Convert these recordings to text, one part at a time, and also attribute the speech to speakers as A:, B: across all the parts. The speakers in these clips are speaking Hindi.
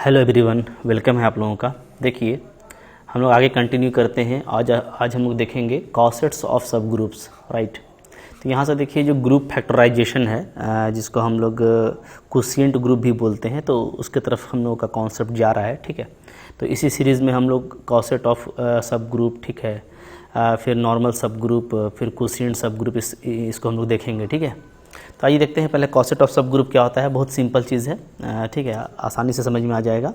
A: हेलो एवरीवन, वेलकम है आप लोगों का। देखिए हम लोग आगे कंटिन्यू करते हैं। आज हम लोग देखेंगे कॉसेट्स ऑफ सब ग्रुप्स, राइट। तो यहाँ से देखिए जो ग्रुप फैक्टराइजेशन है, जिसको हम लोग कोशिएंट ग्रुप भी बोलते हैं, तो उसके तरफ हम लोगों का कॉन्सेप्ट जा रहा है, ठीक है। तो इसी सीरीज़ में हम लोग कॉसेट ऑफ सब ग्रुप, ठीक है, फिर नॉर्मल सब ग्रुप, फिर कोशिएंट सब ग्रुप, इसको हम लोग देखेंगे, ठीक है। तो आइए देखते हैं पहले कॉसेट ऑफ सब ग्रुप क्या होता है। बहुत सिंपल चीज़ है, ठीक है, आसानी से समझ में आ जाएगा।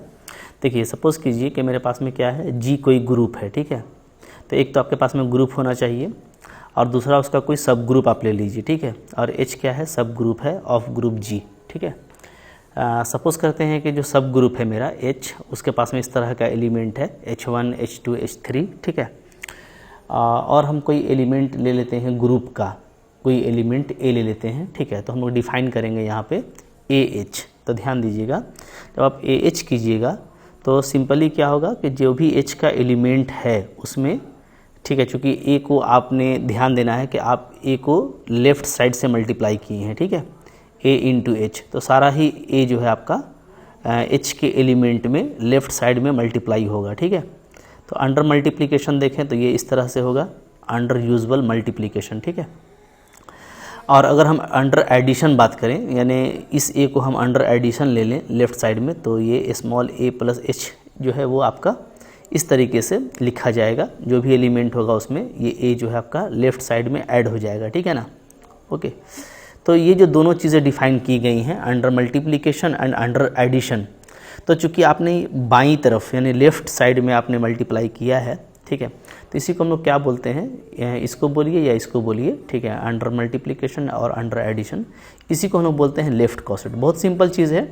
A: देखिए सपोज़ कीजिए कि मेरे पास में क्या है, जी कोई ग्रुप है, ठीक है। तो एक तो आपके पास में ग्रुप होना चाहिए और दूसरा उसका कोई सब ग्रुप आप ले लीजिए, ठीक है। और एच क्या है, सब ग्रुप है ऑफ ग्रुप जी, ठीक है। सपोज़ करते हैं कि जो सब ग्रुप है मेरा एच, उसके पास में इस तरह का एलिमेंट है H1 H2 H3, ठीक है। और हम कोई एलिमेंट ले लेते हैं ग्रुप का, कोई एलिमेंट ए ले लेते हैं, ठीक है। तो हम लोग डिफ़ाइन करेंगे यहाँ पे ए एच। तो ध्यान दीजिएगा, जब आप ए एच कीजिएगा तो सिंपली क्या होगा कि जो भी एच का एलिमेंट है उसमें, ठीक है, चूँकि ए को आपने ध्यान देना है कि आप ए को लेफ़्ट साइड से मल्टीप्लाई किए हैं, ठीक है, ए इंटू एच। तो सारा ही ए जो है आपका एच के एलिमेंट में लेफ़्ट साइड में मल्टीप्लाई होगा, ठीक है। तो अंडर मल्टीप्लिकेशन देखें तो ये इस तरह से होगा, अंडर यूजुअल मल्टीप्लिकेशन, ठीक है। और अगर हम अंडर एडिशन बात करें, यानी इस ए को हम अंडर एडिशन ले लें लेफ़्ट साइड में, तो ये स्मॉल ए प्लस एच जो है वो आपका इस तरीके से लिखा जाएगा। जो भी एलिमेंट होगा उसमें ये ए जो है आपका लेफ़्ट साइड में ऐड हो जाएगा, ठीक है ना। ओके, तो ये जो दोनों चीज़ें डिफ़ाइन की गई हैं, under multiplication and under addition, तो चूँकि आपने बाईं तरफ यानी लेफ़्ट साइड में आपने मल्टीप्लाई किया है, ठीक है, तो इसी को हम लोग क्या बोलते हैं, इसको बोलिए या इसको बोलिए, ठीक है, अंडर मल्टीप्लिकेशन और अंडर एडिशन, इसी को हम लोग बोलते हैं लेफ़्ट कॉसेट। बहुत सिंपल चीज़ है,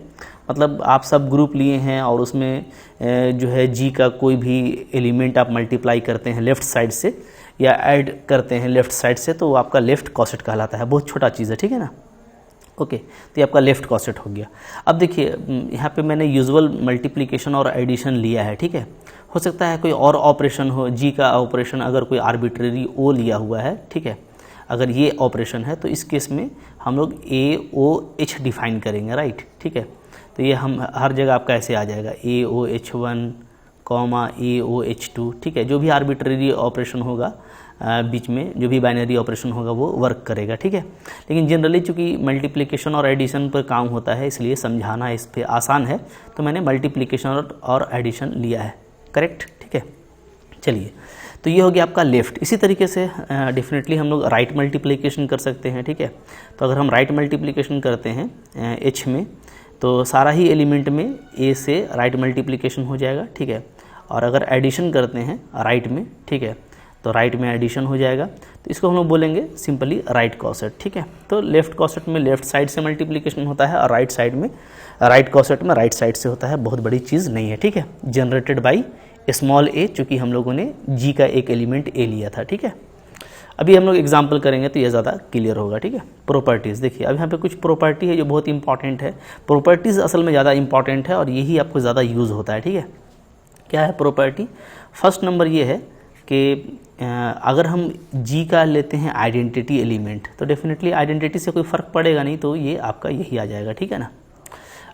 A: मतलब आप सब ग्रुप लिए हैं और उसमें जो है जी का कोई भी एलिमेंट आप मल्टीप्लाई करते हैं लेफ़्ट साइड से या ऐड करते हैं लेफ़्ट साइड से, तो वो आपका लेफ़्ट कॉसेट कहलाता है। बहुत छोटा चीज़ है, ठीक है ना। ओके, तो ये आपका लेफ़्ट कॉसेट हो गया। अब देखिए यहाँ पे मैंने यूजुअल मल्टीप्लिकेशन और एडिशन लिया है, ठीक है। हो सकता है कोई और ऑपरेशन हो, जी का ऑपरेशन अगर कोई आर्बिट्रेरी ओ लिया हुआ है, ठीक है, अगर ये ऑपरेशन है तो इस केस में हम लोग ए ओ एच डिफ़ाइन करेंगे, राइट, ठीक है। तो ये हम हर जगह आपका ऐसे आ जाएगा ए ओ H1 कॉमा ए ओ H2, ठीक है। जो भी आर्बिट्रेरी ऑपरेशन होगा बीच में, जो भी बाइनरी ऑपरेशन होगा वो वर्क करेगा, ठीक है। लेकिन जनरली चूँकि मल्टीप्लिकेशन और एडिशन पर काम होता है, इसलिए समझाना इस पर आसान है, तो मैंने मल्टीप्लिकेशन और एडिशन लिया है, करेक्ट, ठीक है। चलिए, तो ये हो गया आपका लेफ़्ट। इसी तरीके से डेफिनेटली हम लोग राइट मल्टीप्लिकेशन कर सकते हैं, ठीक है। तो अगर हम राइट मल्टीप्लिकेशन करते हैं एच में, तो सारा ही एलिमेंट में ए से राइट मल्टीप्लिकेशन हो जाएगा, ठीक है। और अगर एडिशन करते हैं राइट में, ठीक है, तो राइट में एडिशन हो जाएगा, तो इसको हम लोग बोलेंगे सिंपली राइट कॉसेट, ठीक है। तो लेफ़्ट कॉसेट में लेफ़्ट साइड से मल्टीप्लिकेशन होता है और राइट साइड में, राइट कॉसेट में राइट साइड से होता है। बहुत बड़ी चीज़ नहीं है, ठीक है। जनरेटेड बाई स्मॉल ए, चूँकि हम लोगों ने जी का एक एलिमेंट ए लिया था, ठीक है। अभी हम लोग एग्जाम्पल करेंगे तो ये ज़्यादा क्लियर होगा, ठीक है। प्रॉपर्टीज़ देखिए, अब यहाँ पे कुछ प्रॉपर्टी है जो बहुत इंपॉर्टेंट है। प्रॉपर्टीज़ असल में ज़्यादा इंपॉर्टेंट है और यही आपको ज़्यादा यूज़ होता है, ठीक है। क्या है प्रॉपर्टी? फर्स्ट नंबर ये है कि अगर हम जी का लेते हैं आइडेंटिटी एलिमेंट, तो डेफिनेटली आइडेंटिटी से कोई फ़र्क पड़ेगा नहीं, तो ये आपका यही आ जाएगा, ठीक है ना।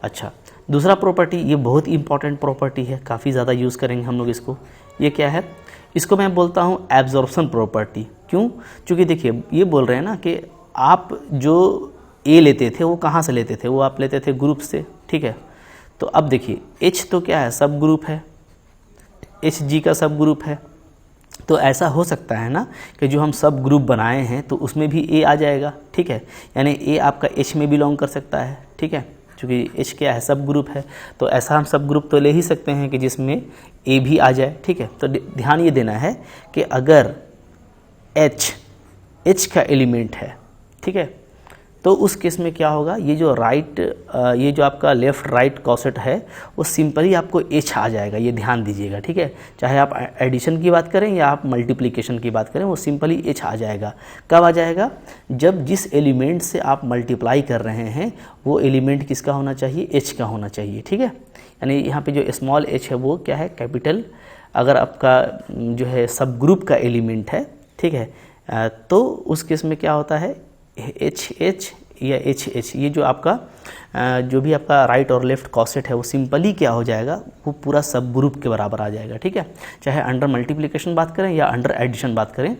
A: अच्छा, दूसरा प्रॉपर्टी, ये बहुत इंपॉर्टेंट प्रॉपर्टी है, काफ़ी ज़्यादा यूज़ करेंगे हम लोग इसको। ये क्या है? इसको मैं बोलता हूँ एब्जॉर्प्शन प्रॉपर्टी। क्यों? क्योंकि देखिए ये बोल रहे हैं ना कि आप जो ए लेते थे वो कहाँ से लेते थे, वो आप लेते थे ग्रुप से, ठीक है। तो अब देखिए एच तो क्या है, सब ग्रुप है, एच जी का सब ग्रुप है। तो ऐसा हो सकता है ना कि जो हम सब ग्रुप बनाए हैं तो उसमें भी ए आ जाएगा, ठीक है। यानी ए आपका एच में बिलोंग कर सकता है, ठीक है, क्योंकि एच क्या है, सब ग्रुप है। तो ऐसा हम सब ग्रुप तो ले ही सकते हैं कि जिसमें ए भी आ जाए, ठीक है। तो ध्यान ये देना है कि अगर एच का एलिमेंट है, ठीक है, तो उस केस में क्या होगा, ये जो आपका लेफ़्ट राइट कॉसेट है वो सिंपली आपको एच आ जाएगा। ये ध्यान दीजिएगा, ठीक है। चाहे आप एडिशन की बात करें या आप मल्टीप्लिकेशन की बात करें, वो सिंपली एच आ जाएगा। कब आ जाएगा? जब जिस एलिमेंट से आप मल्टीप्लाई कर रहे हैं वो एलिमेंट किसका होना चाहिए, एच का होना चाहिए, ठीक है। यानी यहाँ पर जो स्मॉल एच है वो क्या है, कैपिटल। अगर आपका जो है सब ग्रुप का एलिमेंट है, ठीक है, तो उस केस में क्या होता है, एच या एच एच, ये जो आपका जो भी आपका राइट और लेफ्ट कॉसेट है वो सिंपली क्या हो जाएगा, वो पूरा सब ग्रुप के बराबर आ जाएगा, ठीक है, चाहे अंडर मल्टीप्लिकेशन बात करें या अंडर एडिशन बात करें।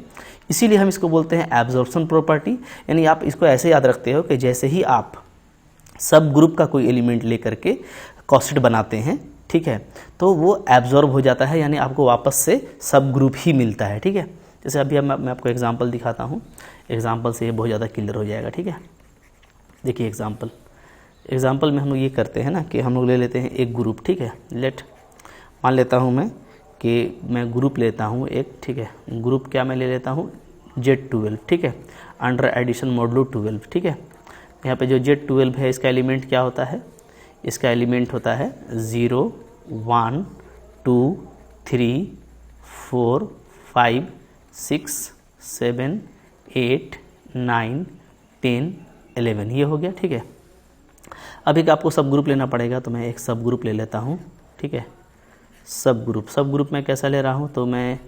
A: इसीलिए हम इसको बोलते हैं एब्जॉर्प्शन प्रॉपर्टी। यानी आप इसको ऐसे याद रखते हो कि जैसे ही आप सब ग्रुप का कोई एलिमेंट लेकर के कॉसेट बनाते हैं, ठीक है, तो वो एब्जॉर्ब हो जाता है, यानी आपको वापस से सब ग्रुप ही मिलता है, ठीक है। जैसे अभी मैं आपको एग्जांपल दिखाता हूँ, एग्जांपल से ये बहुत ज़्यादा क्लियर हो जाएगा, ठीक है। देखिए एग्जांपल में हम लोग ये करते हैं ना कि हम लोग ले लेते हैं एक ग्रुप, ठीक है। मान लेता हूँ मैं कि मैं ग्रुप लेता हूँ एक, ठीक है, ग्रुप क्या मैं ले लेता हूँ Z12, ठीक है, अंडर एडिशन मॉडुलो 12, ठीक है। यहाँ पे जो Z12 है इसका एलिमेंट क्या होता है, इसका एलिमेंट होता है 0 1 2 3 4 5 6 7 8 9 10 11, ये हो गया, ठीक है। अभी आपको सब ग्रुप लेना पड़ेगा, तो मैं एक सब ग्रुप ले लेता हूँ, ठीक है। सब ग्रुप में कैसा ले रहा हूँ, तो मैं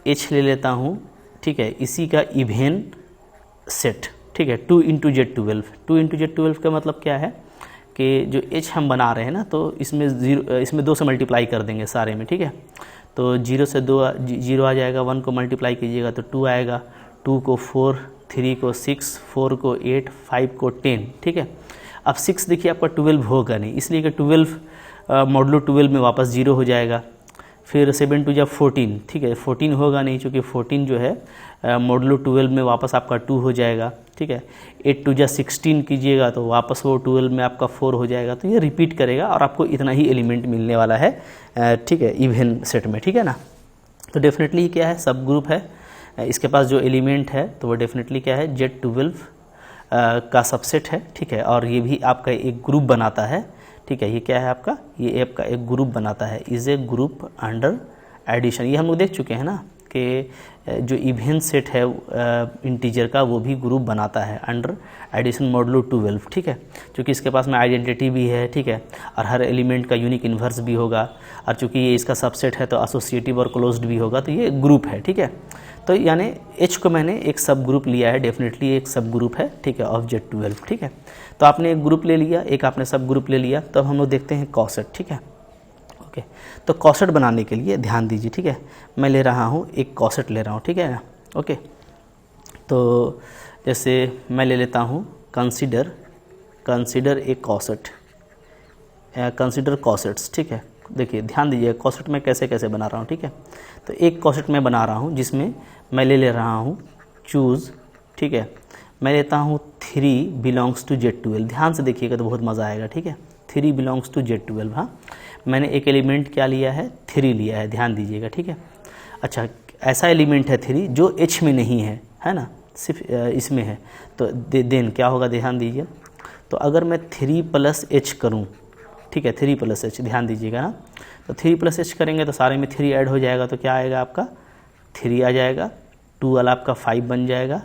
A: H ले लेता हूँ, ठीक है, इसी का इवेन सेट, ठीक है, 2 × Z12। 2 × Z12 का मतलब क्या है कि जो H हम बना रहे हैं ना, तो इसमें 2 से मल्टीप्लाई कर देंगे सारे में, ठीक है। तो 0 से 2 0 आ जाएगा, 1 को मल्टीप्लाई कीजिएगा तो 2 आएगा, 2 को 4, 3 को 6, 4 को 8, 5 को 10, ठीक है। अब 6 देखिए आपका 12 होगा नहीं, इसलिए कि 12 मॉडुलो 12 में वापस 0 हो जाएगा। फिर 7 2 14, ठीक है, 14 होगा नहीं, चूँकि 14 जो है मॉडुलो 12 में वापस आपका 2 हो जाएगा, ठीक है। 8 2 16 कीजिएगा तो वापस वो 12 में आपका 4 हो जाएगा। तो ये रिपीट करेगा और आपको इतना ही एलिमेंट मिलने वाला है, ठीक है, इवन सेट में, ठीक है ना। तो डेफिनेटली क्या है, सब ग्रुप है, इसके पास जो एलिमेंट है तो वो डेफिनेटली क्या है, Z12 का सबसेट है, ठीक है। और ये भी आपका एक ग्रुप बनाता है, ठीक है। ये क्या है आपका, ये आपका एक ग्रुप बनाता है, is a group under addition. ये हम लोग देख चुके हैं ना कि जो इवेन सेट है इंटीजर का, वो भी ग्रुप बनाता है अंडर एडिशन मॉडुलो 12, ठीक है। क्योंकि इसके पास में आइडेंटिटी भी है, ठीक है, और हर एलिमेंट का यूनिक इन्वर्स भी होगा, और चूँकि ये इसका सबसेट है तो एसोसिएटिव और क्लोज्ड भी होगा, तो ये ग्रुप है, ठीक है। तो यानी H को मैंने एक सब ग्रुप लिया है, डेफिनेटली एक सब ग्रुप है, ठीक है, ऑफ Z12, ठीक है। तो आपने एक ग्रुप ले लिया, एक आपने सब ग्रुप ले लिया, तब हम लोग देखते हैं कॉसेट, ठीक है। ओके, तो कॉसेट बनाने के लिए ध्यान दीजिए, ठीक है, मैं ले रहा हूँ एक कॉसेट ले रहा हूँ, ठीक है ना। ओके, तो जैसे मैं ले लेता हूँ कंसीडर ए कॉसेट, कंसीडर कॉसेट्स, ठीक है। देखिए ध्यान दीजिए कॉसेट में कैसे कैसे बना रहा हूँ, ठीक है। तो एक कॉसेट मैं बना रहा हूँ जिसमें मैं ले रहा हूँ चूज़, ठीक है। मैं लेता हूँ 3 बिलोंग्स टू Z12, ध्यान से देखिएगा तो बहुत मज़ा आएगा, ठीक है। 3 बिलोंग्स टू Z12, हाँ, मैंने एक एलिमेंट क्या लिया है, 3 लिया है, ध्यान दीजिएगा, ठीक है। अच्छा, ऐसा एलिमेंट है 3 जो H में नहीं है ना, सिर्फ इसमें है, तो देन क्या होगा, ध्यान दीजिए। तो अगर मैं 3 + H करूँ, ठीक है, 3 + H, ध्यान दीजिएगा ना, तो 3 + H करेंगे तो सारे में 3 ऐड हो जाएगा, तो क्या आएगा आपका 3 आ जाएगा, 2 वाला आपका 5 बन जाएगा,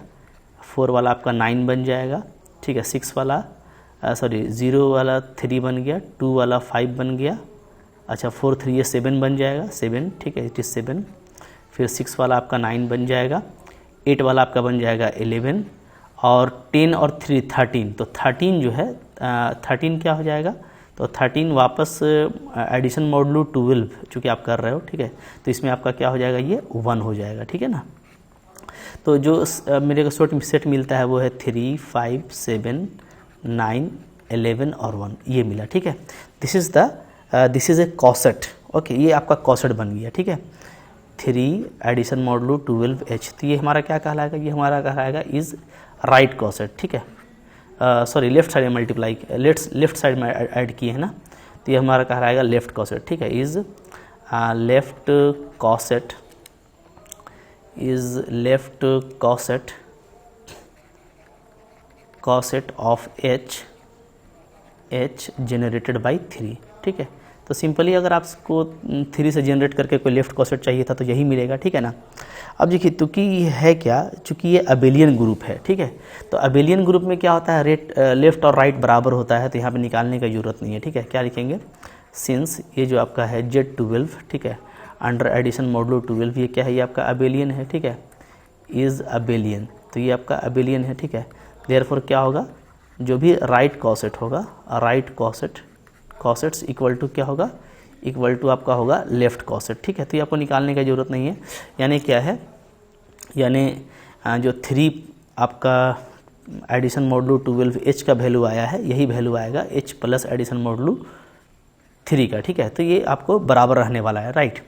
A: 4 वाला आपका 9 बन जाएगा, ठीक है, 6 वाला 0 वाला 3 बन गया, 2 वाला 5 बन गया, अच्छा 4 3 ये 7 बन जाएगा, 7, ठीक है, इट इज़ 7। फिर 6 वाला आपका 9 बन जाएगा, 8 वाला आपका बन जाएगा 11, और 10 और 3 13, तो 13 जो है 13 क्या हो जाएगा, तो 13 वापस एडिशन मॉडुलो 12 चूँकि आप कर रहे हो, ठीक है, तो इसमें आपका क्या हो जाएगा, ये 1 हो जाएगा, ठीक है ना। तो जो मेरे को शॉर्ट सेट मिलता है वो है 3 5 7 9 11 और 1, ये मिला, ठीक है। दिस इज़ ए कॉसेट, ओके, ये आपका कॉसेट बन गया, ठीक है। 3 एडिशन मॉडुलो 12H, तो ये हमारा क्या कहलाएगा, ये हमारा कहलाएगा इज़ राइट कॉसेट, ठीक है। सॉरी, लेफ्ट साइड में मल्टीप्लाई, लेफ्ट साइड में ऐड किए हैं ना, तो ये हमारा कहलाएगा लेफ्ट कॉसेट, ठीक है। Is left coset of H generated by 3, ठीक है। तो सिंपली अगर आपको 3 से जनरेट करके कोई लेफ्ट कॉसेट चाहिए था तो यही मिलेगा, ठीक है ना। अब देखिए तो कि ये है क्या, चूँकि ये अबेलियन ग्रुप है, ठीक है। तो अबेलियन ग्रुप में क्या होता है, लेफ्ट और राइट बराबर होता है, तो यहाँ पे निकालने की ज़रूरत नहीं है, ठीक है। क्या लिखेंगे, सिंस ये जो आपका है Z12, ठीक है, अंडर एडिशन मॉडुलो 12, ये क्या है, ये आपका अबेलियन है, ठीक है, इज़ अबेलियन, तो ये आपका अबेलियन है, ठीक है। देयरफॉर क्या होगा, जो भी राइट कॉसेट होगा, राइट कॉसेट्स इक्वल टू क्या होगा, इक्वल टू आपका होगा लेफ्ट कॉसेट। ठीक है, तो ये आपको निकालने की ज़रूरत नहीं है। यानी क्या है, यानी जो 3 आपका एडिशन मॉडुलो 12 h का वैल्यू आया है, यही वैल्यू आएगा h प्लस एडिशन मॉडुलो 3 का। ठीक है, तो ये आपको बराबर रहने वाला है, राइट।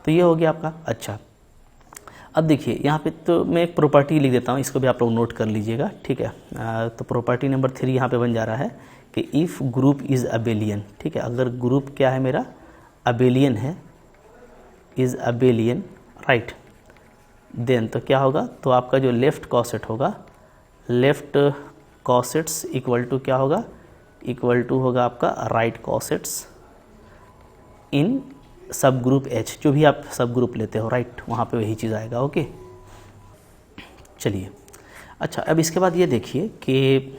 A: तो ये हो गया आपका। अच्छा, अब देखिए यहाँ पे तो मैं एक प्रॉपर्टी लिख देता हूँ, इसको भी आप लोग नोट कर लीजिएगा। ठीक है, तो प्रॉपर्टी नंबर 3 यहाँ पे बन जा रहा है कि इफ़ ग्रुप इज़ अबेलियन। ठीक है, अगर ग्रुप क्या है मेरा, अबेलियन है, इज़ अबेलियन, राइट, देन तो क्या होगा, तो आपका जो लेफ़्ट कॉसेट होगा, लेफ़्ट कॉसेट्स इक्वल टू क्या होगा, इक्वल टू होगा आपका राइट कॉसेट्स इन सब ग्रुप एच, जो भी आप सब ग्रुप लेते हो, राइट, वहाँ पे वही चीज़ आएगा। ओके, चलिए। अच्छा, अब इसके बाद ये देखिए कि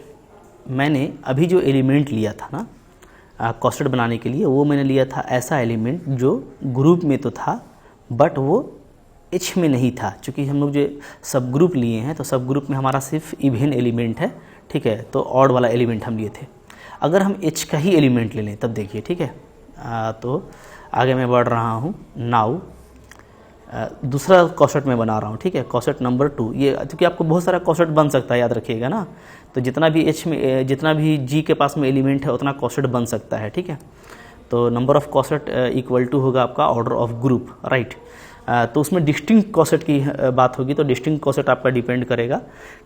A: मैंने अभी जो एलिमेंट लिया था ना कॉसेट बनाने के लिए, वो मैंने लिया था ऐसा एलिमेंट जो ग्रुप में तो था बट वो एच में नहीं था। चूँकि हम लोग जो सब ग्रुप लिए हैं तो सब ग्रुप में हमारा सिर्फ इवन एलिमेंट है। ठीक है, तो ऑड वाला एलिमेंट हम लिए थे। अगर हम एच का ही एलिमेंट ले लें तब देखिए, ठीक है, तो आगे मैं बढ़ रहा हूँ। नाउ दूसरा कॉसेट मैं बना रहा हूँ। ठीक है, कॉसेट नंबर 2। ये क्योंकि आपको बहुत सारा कॉसेट बन सकता है, याद रखिएगा ना। तो जितना भी एच में, जितना भी जी के पास में एलिमेंट है उतना कॉसेट बन सकता है। ठीक है, तो number of coset equal to होगा आपका ऑर्डर ऑफ ग्रुप, राइट। तो उसमें डिस्टिंक्ट कॉसेट की बात होगी, तो डिस्टिंक्ट कॉसेट आपका डिपेंड करेगा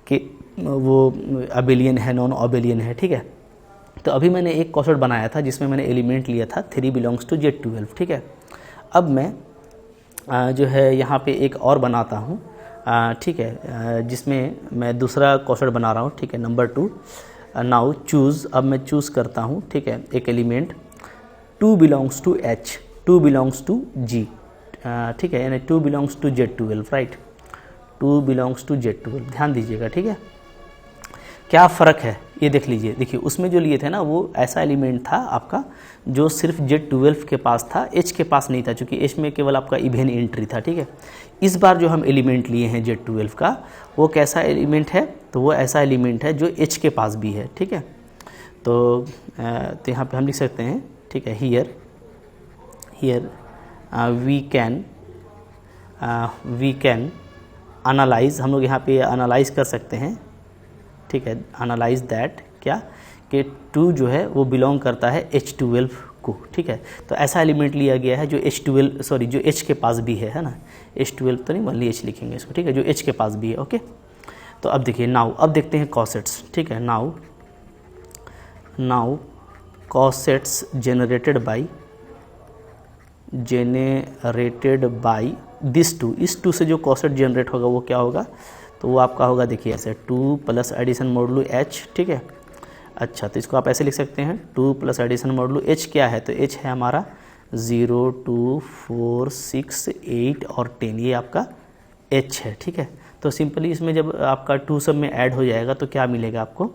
A: कि वो अबेलियन है, नॉन अबेलियन है। ठीक है, तो अभी मैंने एक कॉसेट बनाया था जिसमें मैंने एलिमेंट लिया था 3 बिलोंग्स टू Z12। ठीक है, अब मैं जो है यहाँ पे एक और बनाता हूँ। ठीक है, जिसमें मैं दूसरा कॉसेट बना रहा हूँ। ठीक है, नंबर 2। नाउ चूज़, अब मैं चूज़ करता हूँ। ठीक है, एक element 2 belongs to H, 2 belongs to G। ठीक है, यानी 2 belongs to Z12, right, 2 belongs to Z12। ध्यान दीजिएगा। ठीक है, क्या फ़र्क है ये देख लीजिए। देखिए उसमें जो लिए थे ना वो ऐसा एलिमेंट था आपका जो सिर्फ Z12 के पास था, H के पास नहीं था, क्योंकि H में केवल आपका इवन एंट्री था। ठीक है, इस बार जो हम एलिमेंट लिए हैं Z12 का, वो कैसा एलिमेंट है, तो वो ऐसा एलिमेंट है जो H के पास भी है। ठीक है, तो यहाँ पे हम लिख सकते हैं। ठीक है, हियर वी कैन एनालाइज, हम लोग यहाँ पे एनालाइज कर सकते हैं। ठीक है, एनालाइज दैट क्या कि 2 जो है वो बिलोंग करता है H12 को। ठीक है, तो ऐसा एलिमेंट लिया गया है जो जो H के पास भी है ना, H12 तो नहीं, मान ली H लिखेंगे इसको। ठीक है, जो H के पास भी है। ओके, तो अब देखिए नाउ, अब देखते हैं कॉसेट्स। ठीक है, नाउ कॉसेट्स जनरेटेड बाई दिस 2, इस 2 से जो कॉसेट जनरेट होगा वो क्या होगा, तो वो आपका होगा, देखिए ऐसे 2 प्लस एडिशन मॉडुलो H। ठीक है, अच्छा, तो इसको आप ऐसे लिख सकते हैं 2 प्लस एडिशन मॉडुलो H क्या है, तो H है हमारा 0, 2, 4, 6, 8 और 10, ये आपका H है। ठीक है, तो सिंपली इसमें जब आपका 2 सब में ऐड हो जाएगा तो क्या मिलेगा आपको,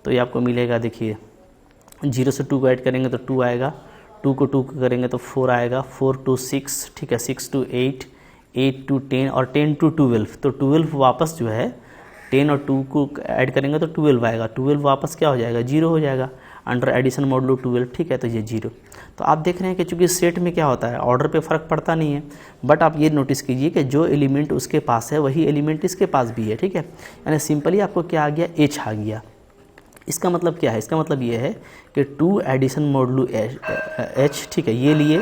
A: तो ये आपको मिलेगा, देखिए 0 से 2 को ऐड करेंगे तो 2 आएगा, 2 को 2 करेंगे तो 4 आएगा, 4 to 6, ठीक है, 6 to 8, 8 to 10 और 10 to 12। तो 12 वापस जो है 10 और 2 को ऐड करेंगे तो 12 आएगा, 12 वापस क्या हो जाएगा, 0 हो जाएगा अंडर एडिशन मॉडुलो 12। ठीक है, तो ये 0। तो आप देख रहे हैं कि चूंकि सेट में क्या होता है, ऑर्डर पे फ़र्क पड़ता नहीं है, बट आप ये नोटिस कीजिए कि जो एलिमेंट उसके पास है वही एलिमेंट इसके पास भी है। ठीक है, यानी सिंपली आपको क्या आ गया, H आ गया। इसका मतलब क्या है, इसका मतलब ये है कि 2 एडिशन मॉडुलो H, ठीक है, ये लिए,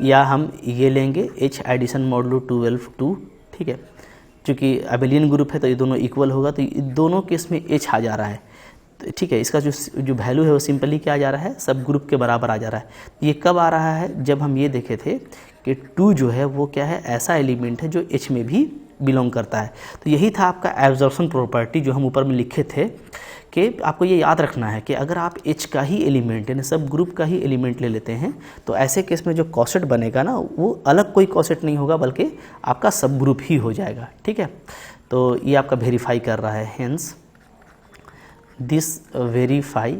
A: या हम ये लेंगे H एडिशन मॉडुलो 12 2। ठीक है, चूँकि अबेलियन ग्रुप है तो ये दोनों इक्वल होगा, तो दोनों केस में H आ जा रहा है। तो ठीक है, इसका जो वैल्यू है वो सिंपली क्या आ जा रहा है, सब ग्रुप के बराबर आ जा रहा है। ये कब आ रहा है, जब हम ये देखे थे कि 2 जो है वो क्या है, ऐसा एलिमेंट है जो H में भी बिलोंग करता है। तो यही था आपका एब्जॉर्प्शन प्रॉपर्टी जो हम ऊपर में लिखे थे, कि आपको ये याद रखना है कि अगर आप H का ही एलिमेंट यानी सब ग्रुप का ही एलिमेंट ले लेते हैं तो ऐसे केस में जो कॉसेट बनेगा ना वो अलग कोई कॉसेट नहीं होगा बल्कि आपका सब ग्रुप ही हो जाएगा। ठीक है, तो ये आपका वेरीफाई कर रहा है, hence this verify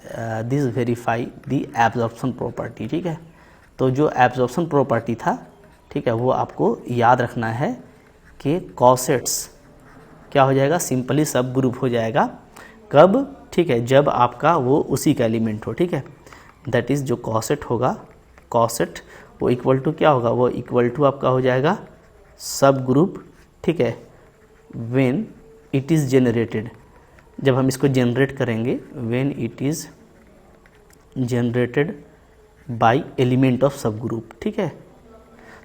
A: the absorption property. ठीक है, तो जो एब्जॉर्प्शन प्रॉपर्टी था, ठीक है, वो आपको याद रखना है कि कॉसेट्स क्या हो जाएगा, सिंपली सब ग्रुप हो जाएगा। कब, ठीक है, जब आपका वो उसी का एलिमेंट हो, ठीक है, दैट इज़ जो कॉसेट होगा, कॉसेट वो इक्वल टू क्या होगा, वो इक्वल टू आपका हो जाएगा सब ग्रुप, ठीक है, व्हेन इट इज़ जनरेटेड, जब हम इसको जनरेट करेंगे, when it is generated by element of सब ग्रुप, ठीक है।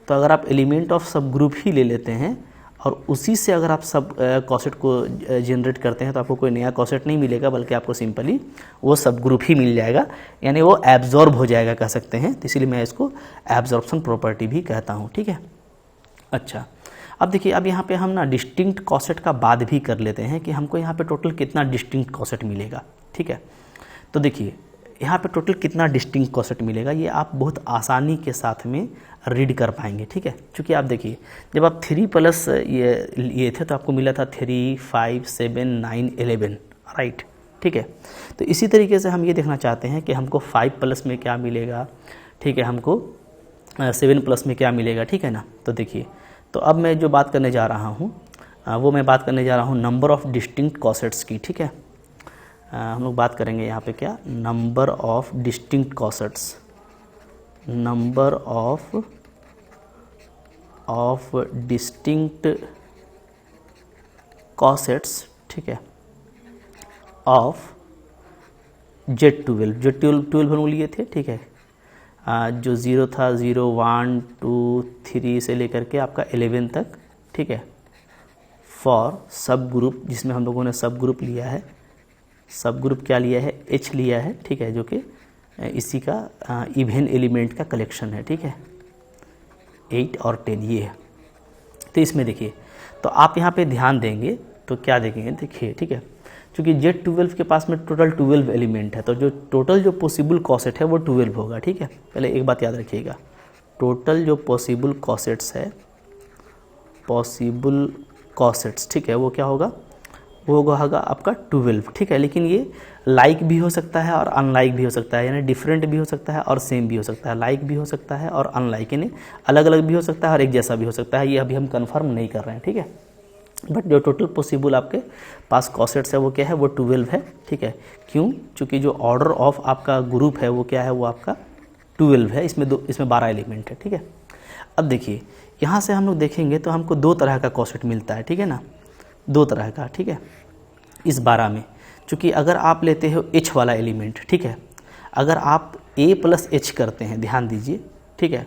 A: तो अगर आप एलिमेंट ऑफ सब ग्रुप ही ले लेते हैं और उसी से अगर आप सब कॉसेट को जनरेट करते हैं तो आपको कोई नया कॉसेट नहीं मिलेगा, बल्कि आपको सिंपली वो सब ग्रुप ही मिल जाएगा, यानी वो एब्जॉर्ब हो जाएगा कह सकते हैं। तो इसीलिए मैं इसको एब्जॉर्प्शन प्रॉपर्टी भी कहता हूँ, ठीक है। अच्छा, अब देखिए, अब यहाँ पे हम ना डिस्टिंक्ट कॉसेट का बात भी कर लेते हैं कि हमको यहाँ पे टोटल कितना डिस्टिंक्ट कॉसेट मिलेगा, ठीक है। तो देखिए यहाँ पे टोटल कितना डिस्टिंक्ट कॉसेट मिलेगा, ये आप बहुत आसानी के साथ में रीड कर पाएंगे, ठीक है। क्योंकि आप देखिए, जब आप 3 प्लस ये थे तो आपको मिला था 3, 5, 7, 9, 11, राइट, ठीक है। तो इसी तरीके से हम ये देखना चाहते हैं कि हमको 5 प्लस में क्या मिलेगा, ठीक है, हमको 7 प्लस में क्या मिलेगा, ठीक है ना। तो देखिए, तो अब मैं जो बात करने जा रहा हूँ वो मैं बात करने जा रहा हूँ नंबर ऑफ़ डिस्टिंक्ट कॉसेट्स की, ठीक है। हम लोग बात करेंगे यहाँ पे क्या, number of distinct cosets, number of distinct cosets, ठीक है, ऑफ Z12, Z12 हम लिए थे, ठीक है। जो 0 था, 0, 1, 2, 3 से लेकर के आपका 11 तक, ठीक है, फॉर सब ग्रुप, जिसमें हम लोगों ने सब ग्रुप लिया है, सब ग्रुप क्या लिया है, H लिया है, ठीक है, जो कि इसी का इवन एलिमेंट का कलेक्शन है, ठीक है, 8 और 10 ये है। तो इसमें देखिए, तो आप यहाँ पे ध्यान देंगे तो क्या देखेंगे, देखिए, ठीक है, क्योंकि Z12 के पास में टोटल 12 एलिमेंट है, तो जो टोटल जो पॉसिबल कॉसेट है वो 12 होगा, ठीक है। पहले एक बात याद रखिएगा, टोटल जो पॉसिबल कॉसेट्स है, पॉसिबल कॉसेट्स, ठीक है, वो क्या होगा, वो होगा आपका 12, ठीक है। लेकिन ये लाइक भी हो सकता है और अनलाइक भी हो सकता है, यानी डिफरेंट भी हो सकता है और सेम भी हो सकता है, लाइक भी हो सकता है और अनलाइक, यानी अलग अलग भी हो सकता है और एक जैसा भी हो सकता है। ये अभी हम कंफर्म नहीं कर रहे हैं, ठीक है। बट जो टोटल पॉसिबल आपके पास कॉसेट्स है वो क्या है, वो 12 है, ठीक है। क्यों, क्योंकि जो ऑर्डर ऑफ आपका ग्रुप है वो क्या है, वो आपका 12 है, इसमें 12 एलिमेंट है, ठीक है। अब देखिए, यहाँ से हम लोग देखेंगे तो हमको 2 तरह का कॉसेट मिलता है, ठीक है ना, 2 तरह का, ठीक है, इस 12 में। चूँकि अगर आप लेते हो H वाला एलिमेंट, ठीक है, अगर आप A प्लस H करते हैं, ध्यान दीजिए, ठीक है,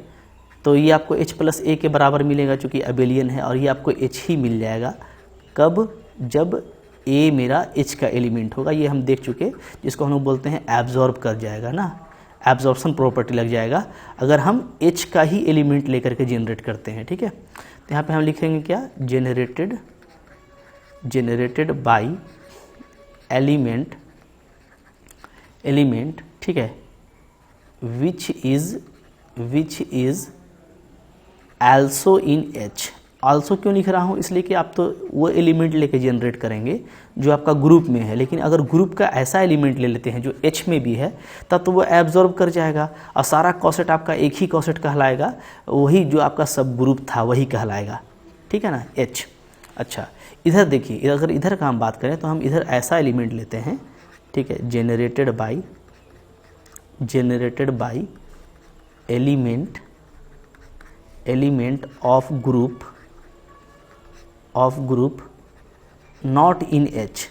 A: तो ये आपको H प्लस A के बराबर मिलेगा, चूँकि अबेलियन है, और ये आपको H ही मिल जाएगा, कब, जब A मेरा H का एलिमेंट होगा। ये हम देख चुके, जिसको हम लोग बोलते हैं एब्जॉर्ब कर जाएगा ना, एब्जॉर्प्शन प्रॉपर्टी लग जाएगा अगर हम H का ही एलिमेंट लेकर के जनरेट करते हैं, ठीक है। तो यहाँ पे हम लिखेंगे क्या, जनरेटेड बाई एलिमेंट, ठीक है, which is also in H। Also क्यों लिख रहा हूँ, इसलिए कि आप तो वो एलिमेंट लेके जनरेट करेंगे जो आपका ग्रुप में है, लेकिन अगर ग्रुप का ऐसा एलिमेंट ले लेते हैं जो H में भी है, तब तो वो एब्जॉर्ब कर जाएगा और सारा कॉसेट आपका एक ही कॉसेट कहलाएगा, वही जो आपका सब ग्रुप था वही कहलाएगा, ठीक है ना, H। अच्छा, इधर देखिए, अगर इधर का हम बात करें तो हम इधर ऐसा एलिमेंट लेते हैं, ठीक है, generated by element of group not in H।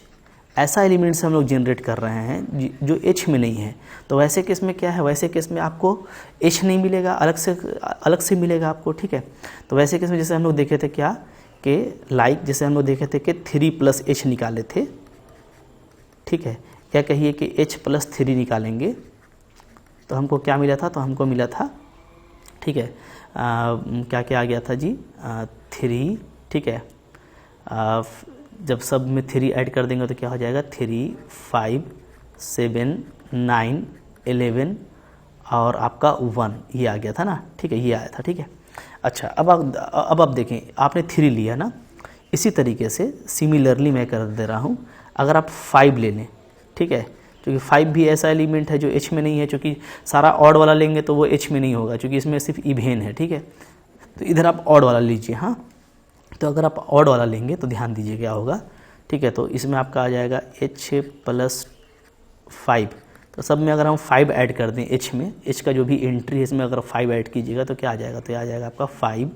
A: ऐसा एलिमेंट से हम लोग जनरेट कर रहे हैं जो H में नहीं है। तो वैसे केस में क्या है, वैसे केस में आपको H नहीं मिलेगा, अलग से मिलेगा आपको, ठीक है। तो वैसे केस में जैसे हम लोग देखे थे क्या, कि लाइक जैसे हम लोग देखे थे कि 3 प्लस H निकाले थे, ठीक है, क्या कहिए कि H प्लस 3 निकालेंगे तो हमको क्या मिला था, तो हमको मिला था, ठीक है, क्या क्या आ गया था जी, 3, ठीक है, जब सब में 3 ऐड कर देंगे तो क्या हो जाएगा, 3, 5, 7, 9, 11 और आपका 1, ये आ गया था ना, ठीक है, ये आया था, ठीक है। अच्छा, अब आप देखें, आपने 3 लिया ना, इसी तरीके से सिमिलरली मैं कर दे रहा हूँ, अगर आप 5 ले लें, ठीक है, क्योंकि 5 भी ऐसा एलिमेंट है जो H में नहीं है, क्योंकि सारा ऑड वाला लेंगे तो वो H में नहीं होगा, क्योंकि इसमें सिर्फ इवेन है, ठीक है। तो इधर आप ऑड वाला लीजिए, हाँ, तो अगर आप ऑड वाला लेंगे तो ध्यान दीजिए क्या होगा, ठीक है। तो इसमें आपका आ जाएगा H प्लस 5, तो सब में अगर हम 5 ऐड कर दें H में, H का जो भी एंट्री है इसमें अगर 5 ऐड कीजिएगा तो क्या आ जाएगा, तो ये आ जाएगा आपका 5,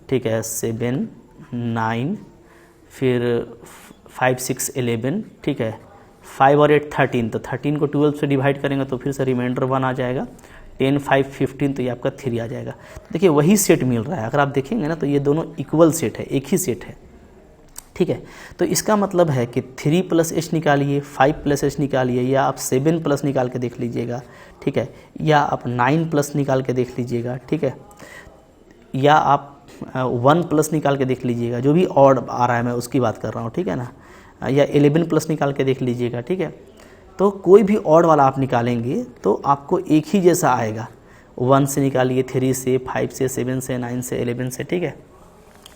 A: ठीक है, 7, 9, फिर 5, 6, 11, ठीक है, 5 और 8 13, तो 13 को 12 से डिवाइड करेंगे तो फिर से रिमाइंडर 1 आ जाएगा, 10, 5, 15, तो ये आपका 3 आ जाएगा। तो देखिए वही सेट मिल रहा है, अगर आप देखेंगे ना तो ये दोनों इक्वल सेट है, एक ही सेट है, ठीक है। तो इसका मतलब है कि 3 + H निकालिए, 5 + H निकालिए, या आप 7 प्लस निकाल के देख लीजिएगा, ठीक है, या आप 9 प्लस निकाल के देख लीजिएगा, ठीक है, या आप 1 प्लस निकाल के देख लीजिएगा, जो भी ऑड आ रहा है मैं उसकी बात कर रहा हूँ, ठीक है ना, या 11 प्लस निकाल के देख लीजिएगा, ठीक है। तो कोई भी ऑड वाला आप निकालेंगे तो आपको एक ही जैसा आएगा, 1 से निकालिए, 3 से, 5 से, 7 से, 9 से, 11 से, ठीक है,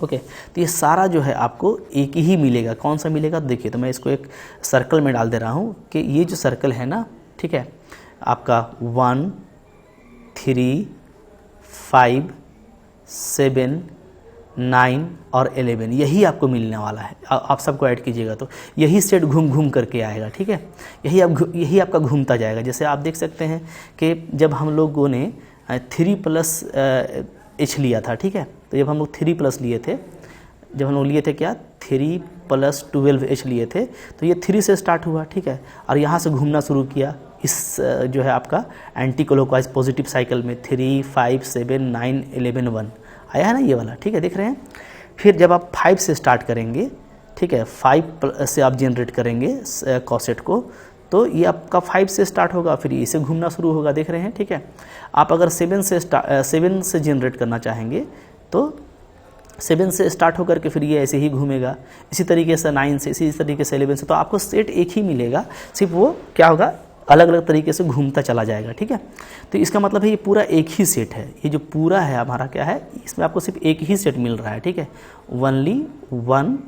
A: ओके। तो ये सारा जो है आपको एक ही मिलेगा। कौन सा मिलेगा, देखिए, तो मैं इसको एक सर्कल में डाल दे रहा हूँ कि ये जो सर्कल है ना, ठीक है, आपका 1, 3, 5, 7, 9 और 11 यही आपको मिलने वाला है। आप सबको ऐड कीजिएगा तो यही सेट घूम घूम करके आएगा, ठीक है, यही आपका घूमता जाएगा। जैसे आप देख सकते हैं कि जब हम लोगों ने 3 + H लिया था, ठीक है, तो जब हम लोग 3 प्लस लिए थे, जब हम लोग लिए थे क्या, 3 + 12 H लिए थे, तो ये 3 से स्टार्ट हुआ, ठीक है, और यहाँ से घूमना शुरू किया इस जो है आपका एंटी क्लॉकवाइज पॉजिटिव साइकिल में, 3, 5, 7, 9, 11, 1 आया है ना ये वाला, ठीक है, देख रहे हैं। फिर जब आप 5 से स्टार्ट करेंगे, ठीक है, 5 से आप जनरेट करेंगे कॉसेट को, तो ये आपका 5 से स्टार्ट होगा, फिर इसे घूमना शुरू होगा, देख रहे हैं, ठीक है। आप अगर 7 से जनरेट करना चाहेंगे तो 7 से स्टार्ट होकर के फिर ये ऐसे ही घूमेगा, इसी तरीके से 9 से, इसी तरीके से 11 से, तो आपको सेट एक ही मिलेगा, सिर्फ वो क्या होगा, अलग अलग तरीके से घूमता चला जाएगा, ठीक है। तो इसका मतलब है ये पूरा एक ही सेट है, ये जो पूरा है हमारा क्या है, इसमें आपको सिर्फ एक ही सेट मिल रहा है, ठीक है, ओनली वन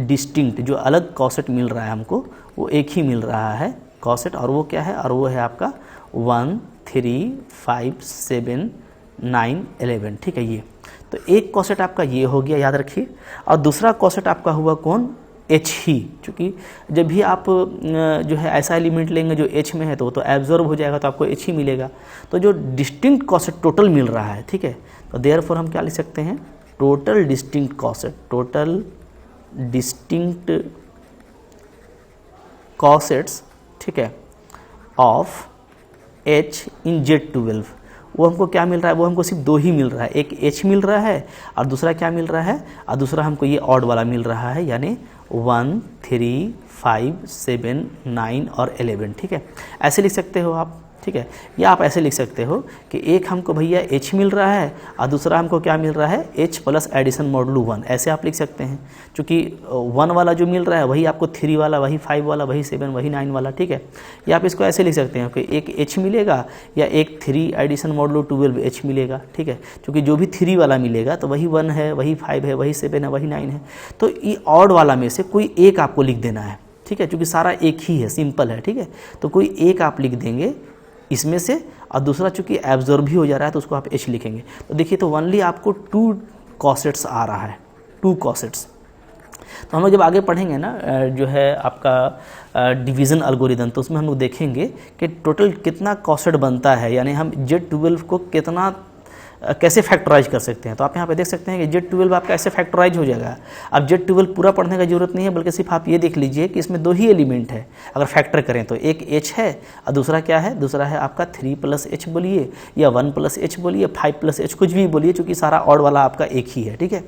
A: डिस्टिंक्ट जो अलग कॉसेट मिल रहा है हमको, वो एक ही मिल रहा है कॉसेट, और वो क्या है, और वो है आपका 1, 3, 5, 7, 9, 11, ठीक है। ये तो एक कॉसेट आपका ये हो गया, याद रखिए, और दूसरा कॉसेट आपका हुआ कौन, H ही, क्योंकि जब भी आप जो है ऐसा एलिमेंट लेंगे जो H में है तो वो तो एब्जॉर्ब हो जाएगा, तो आपको H ही मिलेगा। तो जो डिस्टिंक्ट कॉसेट टोटल मिल रहा है, ठीक है, तो देयरफॉर हम क्या लिख सकते हैं, total distinct coset, total distinct cosets, ठीक है, ऑफ H इन Z12, वो हमको क्या मिल रहा है, वो हमको सिर्फ 2 ही मिल रहा है, एक H मिल रहा है और दूसरा क्या मिल रहा है, और दूसरा हमको ये ऑड वाला मिल रहा है, यानी 1, 3, 5, 7, 9 और 11, ठीक है। ऐसे लिख सकते हो आप, ठीक है, या आप ऐसे लिख सकते हो कि एक हमको भैया H मिल रहा है और दूसरा हमको क्या मिल रहा है, H प्लस एडिशन मॉडुलो 1, ऐसे आप लिख सकते हैं, क्योंकि 1 वाला जो मिल रहा है वही आपको 3 वाला, वही 5 वाला, वही 7, वही 9 वाला, ठीक है। या आप इसको ऐसे लिख सकते हैं कि एक H मिलेगा या एक 3 एडिशन मॉडुलो 12 H मिलेगा, ठीक है, क्योंकि जो भी 3 वाला मिलेगा तो वही 1 है, वही 5 है, वही 7 है, वही 9 है, तो ये ऑड वाला में से कोई एक आपको लिख देना है, ठीक है, क्योंकि सारा एक ही है, सिंपल है, ठीक है। तो कोई एक आप लिख देंगे इसमें से, और दूसरा चूंकि एब्जॉर्ब भी हो जा रहा है तो उसको आप H लिखेंगे। तो देखिए, तो ओनली आपको 2 कॉसेट्स आ रहा है, 2 कॉसेट्स। तो हम लोग जब आगे पढ़ेंगे ना जो है आपका डिवीज़न एल्गोरिथम, तो उसमें हम लोग देखेंगे कि टोटल कितना कॉसेट बनता है, यानी हम Z12 को कितना कैसे फैक्टराइज कर सकते हैं। तो आप यहाँ पे देख सकते हैं कि Z12 आपका ऐसे फैक्टराइज हो जाएगा। अब Z12 पूरा पढ़ने का जरूरत नहीं है, बल्कि सिर्फ आप ये देख लीजिए कि इसमें 2 ही एलिमेंट है। अगर फैक्टर करें तो एक H है और दूसरा क्या है, दूसरा है आपका 3 + H बोलिए या 1 + H बोलिए, 5 + H, कुछ भी बोलिए, चूँकि सारा ऑड वाला आपका एक ही है, ठीक है।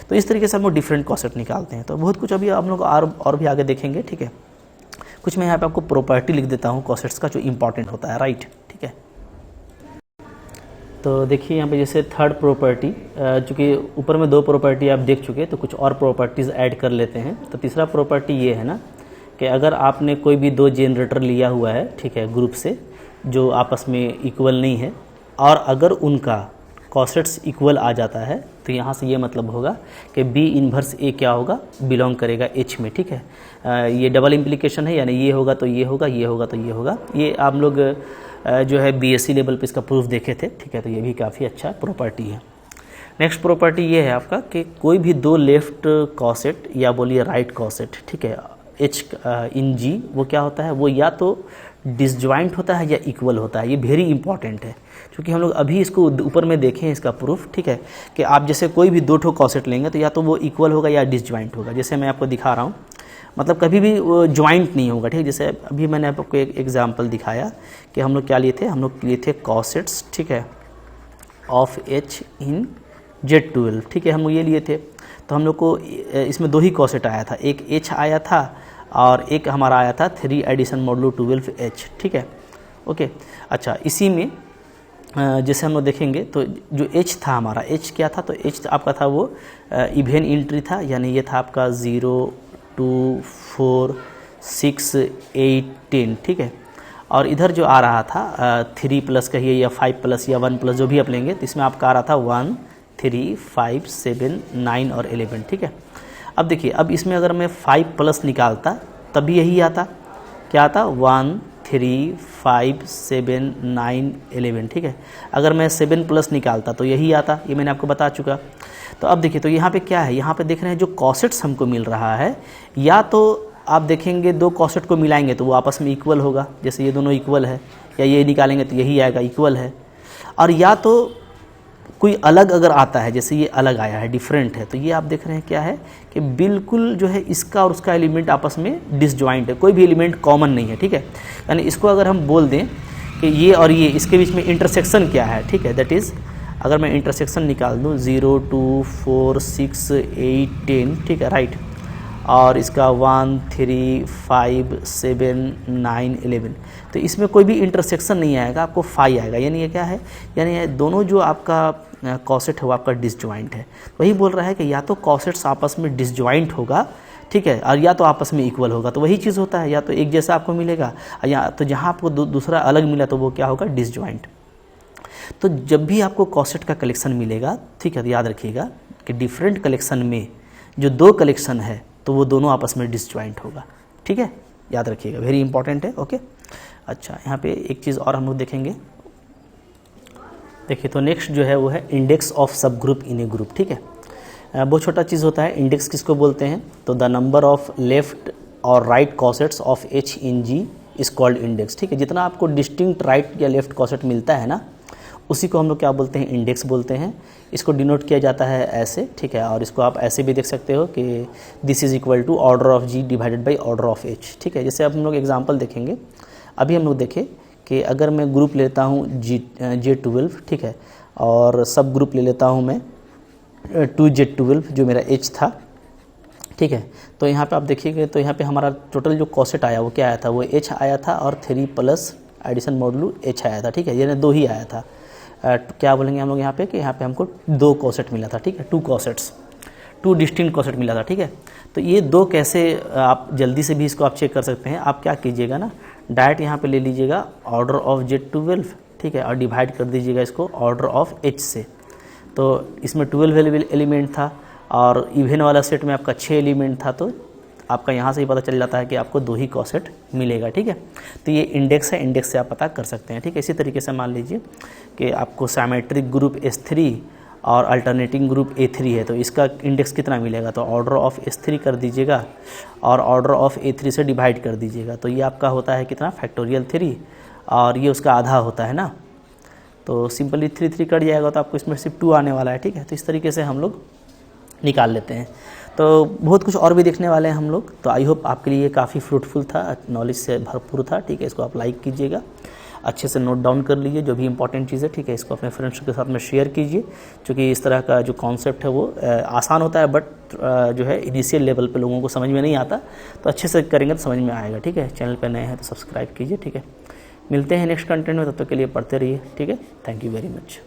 A: तो इस तरीके से हम लोग डिफरेंट कॉसेट निकालते हैं। तो बहुत कुछ अभी हम लोग और भी आगे देखेंगे, ठीक है। कुछ मैं यहाँ पे आपको प्रॉपर्टी लिख देता हूँ कॉसेट्स का, जो इंपॉर्टेंट होता है, राइट, ठीक है। तो देखिए यहाँ पे जैसे थर्ड प्रॉपर्टी, चूँकि ऊपर में 2 प्रॉपर्टी आप देख चुके, तो कुछ और प्रॉपर्टीज़ ऐड कर लेते हैं। तो तीसरा प्रॉपर्टी ये है ना कि अगर आपने कोई भी 2 जनरेटर लिया हुआ है, ठीक है, ग्रुप से, जो आपस में इक्वल नहीं है, और अगर उनका कॉसेट्स इक्वल आ जाता है, तो यहाँ से ये मतलब होगा कि B इन्वर्स A क्या होगा, बिलोंग करेगा H में, ठीक है। ये डबल इम्प्लीकेशन है, यानी ये होगा तो ये होगा, ये होगा तो ये होगा। ये आप लोग जो है BSc लेवल पे इसका प्रूफ देखे थे, ठीक है। तो ये भी काफ़ी अच्छा प्रॉपर्टी है। नेक्स्ट प्रॉपर्टी ये है आपका कि कोई भी 2 लेफ्ट कॉसेट या बोलिए राइट कॉसेट, ठीक है, H इन G वो क्या होता है, वो या तो डिसजॉइंट होता है या इक्वल होता है। ये वेरी इंपॉर्टेंट है, क्योंकि हम लोग अभी इसको ऊपर में देखें इसका प्रूफ, ठीक है, कि आप जैसे कोई भी 2 ठो कॉसेट लेंगे तो या तो वो इक्वल होगा या डिसजॉइंट होगा। जैसे मैं आपको दिखा रहा हूँ, मतलब कभी भी वो ज्वाइंट नहीं होगा, ठीक है। जैसे अभी मैंने आपको एक एग्जांपल दिखाया कि हम लोग क्या लिए थे, हम लोग लिए थे कॉसेट्स, ठीक है, ऑफ H इन Z12, ठीक है, हम ये लिए थे। तो हम लोग को इसमें 2 ही कॉसेट आया था, एक H आया था और एक हमारा आया था 3 एडिशन मॉडुलो 12H, ठीक है, ओके। अच्छा, इसी में जैसे हम लोग देखेंगे तो जो H था हमारा, H क्या था, तो H आपका था वो इवेन एंट्री था, यानी ये था आपका 0 2 4 6 8 10, ठीक है। और इधर जो आ रहा था 3 प्लस कहिए या 5 प्लस या 1 प्लस जो भी आप लेंगे, तो इसमें आपका आ रहा था 1 3 5 7 9 और 11, ठीक है। अब देखिए, अब इसमें अगर मैं 5 प्लस निकालता तब भी यही आता, क्या आता, 1 3 5 7 9 11, ठीक है। अगर मैं 7 प्लस निकालता तो यही आता, ये मैंने आपको बता चुका। तो अब देखिए, तो यहाँ पे क्या है, यहाँ पे देख रहे हैं जो कॉसेट्स हमको मिल रहा है, या तो आप देखेंगे 2 कॉसेट को मिलाएंगे तो वो आपस में इक्वल होगा, जैसे ये दोनों इक्वल है, या ये निकालेंगे तो यही आएगा, इक्वल है। और या तो कोई अलग अगर आता है, जैसे ये अलग आया है, डिफरेंट है, तो ये आप देख रहे हैं क्या है कि बिल्कुल जो है इसका और उसका एलिमेंट आपस में डिसजॉइंट है, कोई भी एलिमेंट कॉमन नहीं है, ठीक है। यानी इसको अगर हम बोल दें कि ये और ये इसके बीच में इंटरसेक्शन क्या है, ठीक है, दैट इज़ अगर मैं इंटरसेक्शन निकाल दूँ 0 2 4 6 8 10, ठीक है, राइट, और इसका 1 3 5 7 9 11, तो इसमें कोई भी इंटरसेक्शन नहीं आएगा, आपको 5 आएगा। यानी ये क्या है, यानी ये दोनों जो आपका कॉसेट है वो आपका डिसजॉइंट है। वही बोल रहा है कि या तो कॉसेट्स आपस में डिसजॉइंट होगा, ठीक है, और या तो आपस में इक्वल होगा, तो वही चीज़ होता है, या तो एक जैसा आपको मिलेगा, या तो जहाँ आपको दूसरा अलग मिला तो वो क्या होगा, डिसजॉइंट। तो जब भी आपको कॉसेट का कलेक्शन मिलेगा, ठीक है, तो याद रखिएगा कि डिफरेंट कलेक्शन में जो 2 कलेक्शन है तो वो दोनों आपस में डिसजॉइंट होगा, ठीक है, याद रखिएगा, वेरी इंपॉर्टेंट है, ओके। अच्छा, यहाँ पे एक चीज़ और हम लोग देखेंगे, देखिए, तो नेक्स्ट जो है वो है इंडेक्स ऑफ सब ग्रुप इन ए ग्रुप, ठीक है। बहुत छोटा चीज़ होता है, इंडेक्स किसको बोलते हैं, तो द नंबर ऑफ लेफ्ट और right cosets of H in G is called index, ठीक है। जितना आपको डिस्टिंक्ट राइट या लेफ्ट कॉसेट मिलता है ना, उसी को हम लोग क्या बोलते हैं, इंडेक्स बोलते हैं। इसको डिनोट किया जाता है ऐसे, ठीक है, और इसको आप ऐसे भी देख सकते हो कि this is equal to order of G divided by order of H, ठीक है। जैसे अब हम लोग एग्जांपल देखेंगे, अभी हम लोग देखें कि अगर मैं ग्रुप लेता हूँ J12, ठीक है, और सब ग्रुप ले लेता हूँ मैं 2Z12 जो मेरा H था, ठीक है। तो यहाँ पे आप देखिएगा, तो यहाँ पे हमारा टोटल जो कॉसेट आया वो क्या आया था, वो H आया था और 3 प्लस एडिशन मॉडुलो H आया था, ठीक है, यानी 2 ही आया था। क्या बोलेंगे हम लोग यहाँ पे कि यहाँ पे हमको 2 कॉसेट मिला था, ठीक है, 2 कॉसेट्स, 2 डिस्टिंक्ट कॉसेट मिला था, ठीक है। तो ये 2 कैसे, आप जल्दी से भी इसको आप चेक कर सकते हैं। आप क्या कीजिएगा ना, डायरेक्ट यहाँ पे ले लीजिएगा ऑर्डर ऑफ Z12, ठीक है, और डिवाइड कर दीजिएगा इसको ऑर्डर ऑफ H से। तो इसमें 12 एलिमेंट था और इवेन वाला सेट में आपका 6 एलिमेंट था, तो आपका यहाँ से ही पता चल जाता है कि आपको 2 ही कॉसेट मिलेगा, ठीक है। तो ये इंडेक्स है, इंडेक्स से आप पता कर सकते हैं, ठीक है। इसी तरीके से मान लीजिए कि आपको सिमेट्रिक ग्रुप S3 और अल्टरनेटिंग ग्रुप A3 है, तो इसका इंडेक्स कितना मिलेगा, तो ऑर्डर ऑफ S3 कर दीजिएगा और ऑर्डर ऑफ A3 से डिवाइड कर दीजिएगा, तो ये आपका होता है कितना, फैक्टोरियल 3, और ये उसका आधा होता है ना, तो सिंपली 3 3 कट जाएगा, तो आपको इसमें सिर्फ 2 आने वाला है, ठीक है। तो इस तरीके से हम लोग निकाल लेते हैं। तो बहुत कुछ और भी देखने वाले हैं हम लोग, तो आई होप आपके लिए काफ़ी फ्रूटफुल था, नॉलेज से भरपूर था, ठीक है। इसको आप लाइक कीजिएगा, अच्छे से नोट डाउन कर लीजिए जो भी इंपॉर्टेंट चीज़ है, ठीक है। इसको अपने फ्रेंड्स के साथ में शेयर कीजिए, क्योंकि इस तरह का जो कॉन्सेप्ट है वो आसान होता है, बट जो है इनिशियल लेवल पे लोगों को समझ में नहीं आता, तो अच्छे से करेंगे तो समझ में आएगा, ठीक है। चैनल पर नए हैं तो सब्सक्राइब कीजिए, ठीक है। मिलते हैं नेक्स्ट कंटेंट में, तब तक के लिए पढ़ते रहिए, ठीक है। Thank you very much.